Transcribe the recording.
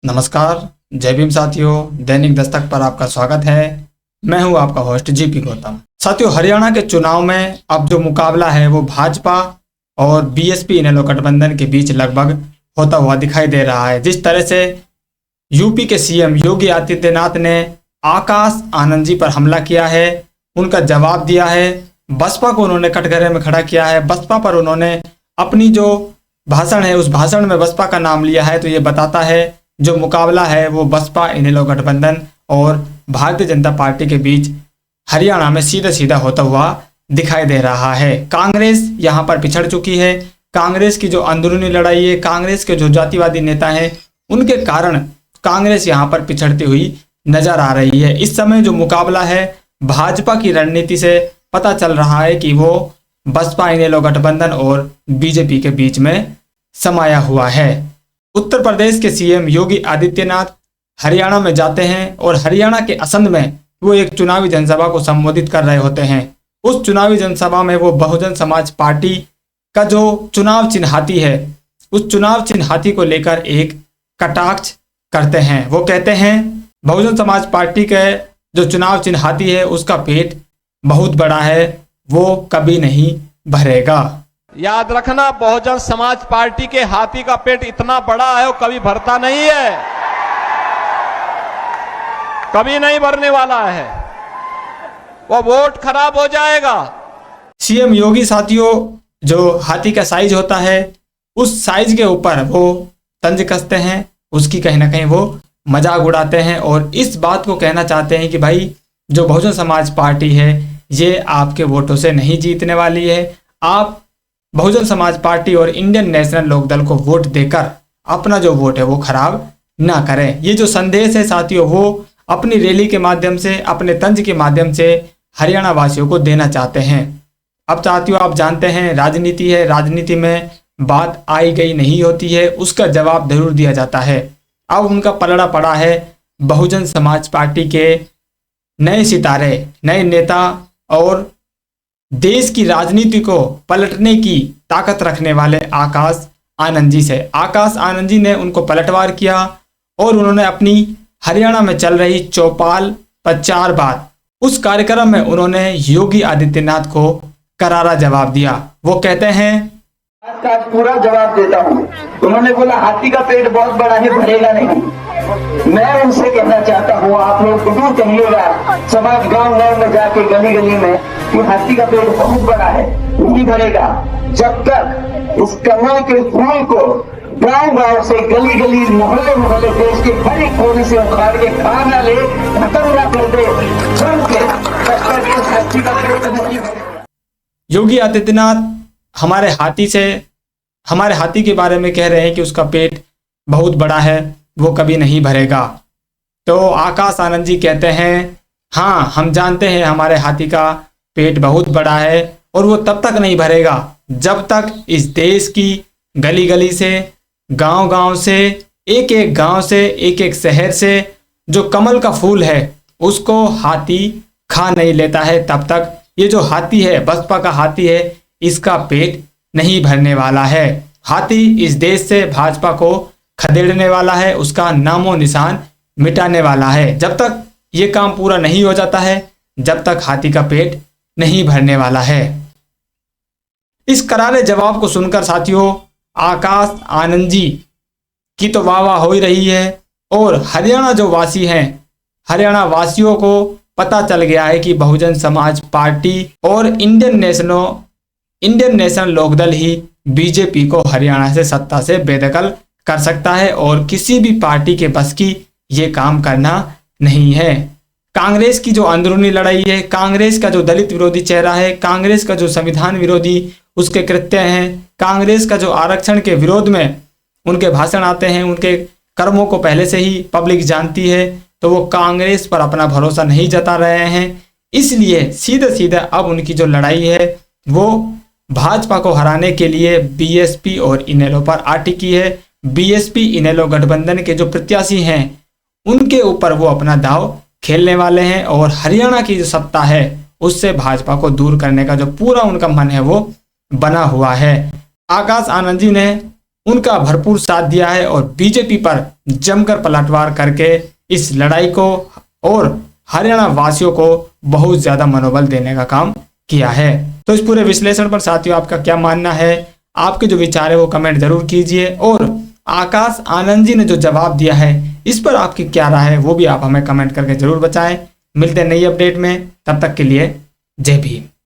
नमस्कार, जय भीम साथियों। दैनिक दस्तक पर आपका स्वागत है। मैं हूं आपका होस्ट जीपी गौतम। साथियों, हरियाणा के चुनाव में अब जो मुकाबला है वो भाजपा और बीएसपी इनेलो गठबंधन के बीच लगभग होता हुआ दिखाई दे रहा है। जिस तरह से यूपी के सीएम योगी आदित्यनाथ ने आकाश आनंद जी पर हमला किया है, उनका जवाब दिया है। बसपा को उन्होंने कटघरे में खड़ा किया है। बसपा पर उन्होंने अपनी जो भाषण है उस भाषण में बसपा का नाम लिया है। तो ये बताता है जो मुकाबला है वो बसपा इनेलो गठबंधन और भारतीय जनता पार्टी के बीच हरियाणा में सीधा सीधा होता हुआ दिखाई दे रहा है। कांग्रेस यहाँ पर पिछड़ चुकी है। कांग्रेस की जो अंदरूनी लड़ाई है, कांग्रेस के जो जातिवादी नेता हैं, उनके कारण कांग्रेस यहाँ पर पिछड़ती हुई नजर आ रही है। इस समय जो मुकाबला है भाजपा की रणनीति से पता चल रहा है कि वो बसपा इनेलो गठबंधन और बीजेपी के बीच में समाया हुआ है। उत्तर प्रदेश के सीएम योगी आदित्यनाथ हरियाणा में जाते हैं और हरियाणा के असंध में वो एक चुनावी जनसभा को संबोधित कर रहे होते हैं। उस चुनावी जनसभा में वो बहुजन समाज पार्टी का जो चुनाव चिन्हाती है उस चुनाव चिन्हाती को लेकर एक कटाक्ष करते हैं। वो कहते हैं बहुजन समाज पार्टी के जो चुनाव चिन्हाती है उसका पेट बहुत बड़ा है, वो कभी नहीं भरेगा। याद रखना, बहुजन समाज पार्टी के हाथी का पेट इतना बड़ा है वो कभी भरता नहीं है, कभी नहीं भरने वाला है, वो वोट खराब हो जाएगा। सीएम योगी साथियों जो हाथी का साइज होता है उस साइज के ऊपर वो तंज कसते हैं, उसकी कहीं ना कहीं वो मजाक उड़ाते हैं और इस बात को कहना चाहते हैं कि भाई जो बहुजन समाज पार्टी है ये आपके वोटों से नहीं जीतने वाली है। आप बहुजन समाज पार्टी और इंडियन नेशनल लोकदल को वोट देकर अपना जो वोट है वो खराब ना करें। ये जो संदेश है साथियों वो अपनी रैली के माध्यम से, अपने तंज के माध्यम से हरियाणा वासियों को देना चाहते हैं। अब साथियों आप जानते हैं राजनीति है, राजनीति में बात आई गई नहीं होती है, उसका जवाब जरूर दिया जाता है। अब उनका पलड़ा पड़ा है बहुजन समाज पार्टी के नए सितारे, नए नेता और देश की राजनीति को पलटने की ताकत रखने वाले आकाश आनंद जी से। आकाश आनंद जी ने उनको पलटवार किया और उन्होंने अपनी हरियाणा में चल रही चौपाल पर 4 बार उस कार्यक्रम में उन्होंने योगी आदित्यनाथ को करारा जवाब दिया। वो कहते हैं आज पूरा जवाब देता हूँ। उन्होंने बोला हाथी का पेट बहुत बड़ा है, भरेगा नहीं। मैं उनसे कहना चाहता हूँ आप लोग जरूर कहिएगा समाज गांव गांव में जाके गली गली में कि हाथी का पेट बहुत बड़ा है, नहीं भरेगा जब तक इस कमल के फूल को गांव गांव से, गली गली, मोहल्ले मोहल्ले, देश के हर एक कोने से उखाड़ के खा ना ले, खत्म ना कर दे, तब तक इस हाथी का पेट नहीं भरेगा। योगी आदित्यनाथ हमारे हाथी के बारे में कह रहे हैं कि उसका पेट बहुत बड़ा है, वो कभी नहीं भरेगा। तो आकाश आनंद जी कहते हैं हाँ हम जानते हैं हमारे हाथी का पेट बहुत बड़ा है और वो तब तक नहीं भरेगा जब तक इस देश की गली गली से, गांव गांव से, एक एक गांव से, एक एक शहर से जो कमल का फूल है उसको हाथी खा नहीं लेता है। तब तक ये जो हाथी है, बसपा का हाथी है, इसका पेट नहीं भरने वाला है। हाथी इस देश से भाजपा को खदेड़ने वाला है, उसका नामो निशान मिटाने वाला है। जब तक ये काम पूरा नहीं हो जाता है जब तक हाथी का पेट नहीं भरने वाला है। इस करारे जवाब को सुनकर साथियों आकाश आनंद जी की तो वाह हो ही रही है और हरियाणा जो वासी हैं, हरियाणा वासियों को पता चल गया है कि बहुजन समाज पार्टी और इंडियन नेशनल लोकदल ही बीजेपी को हरियाणा से सत्ता से बेदखल कर सकता है और किसी भी पार्टी के बस की ये काम करना नहीं है। कांग्रेस की जो अंदरूनी लड़ाई है, कांग्रेस का जो दलित विरोधी चेहरा है, कांग्रेस का जो संविधान विरोधी उसके कृत्य हैं, कांग्रेस का जो आरक्षण के विरोध में उनके भाषण आते हैं, उनके कर्मों को पहले से ही पब्लिक जानती है, तो वो कांग्रेस पर अपना भरोसा नहीं जता रहे हैं। इसलिए सीधे सीधे अब उनकी जो लड़ाई है वो भाजपा को हराने के लिए बीएसपी और इनेलो पर आ टिकी है। बीएसपी इनेलो गठबंधन के जो प्रत्याशी हैं उनके ऊपर वो अपना दाव खेलने वाले हैं और हरियाणा की जो सत्ता है उससे भाजपा को दूर करने का जो पूरा उनका मन है वो बना हुआ है। आकाश आनंद जी ने उनका भरपूर साथ दिया है और बीजेपी पर जमकर पलटवार करके इस लड़ाई को और हरियाणा वासियों को बहुत ज्यादा मनोबल देने का काम किया है। तो इस पूरे विश्लेषण पर साथियों आपका क्या मानना है, आपके जो विचार है वो कमेंट जरूर कीजिए और आकाश आनंद जी ने जो जवाब दिया है इस पर आपकी क्या राय है वो भी आप हमें कमेंट करके जरूर बताएं। मिलते हैं नई अपडेट में, तब तक के लिए जय भीम।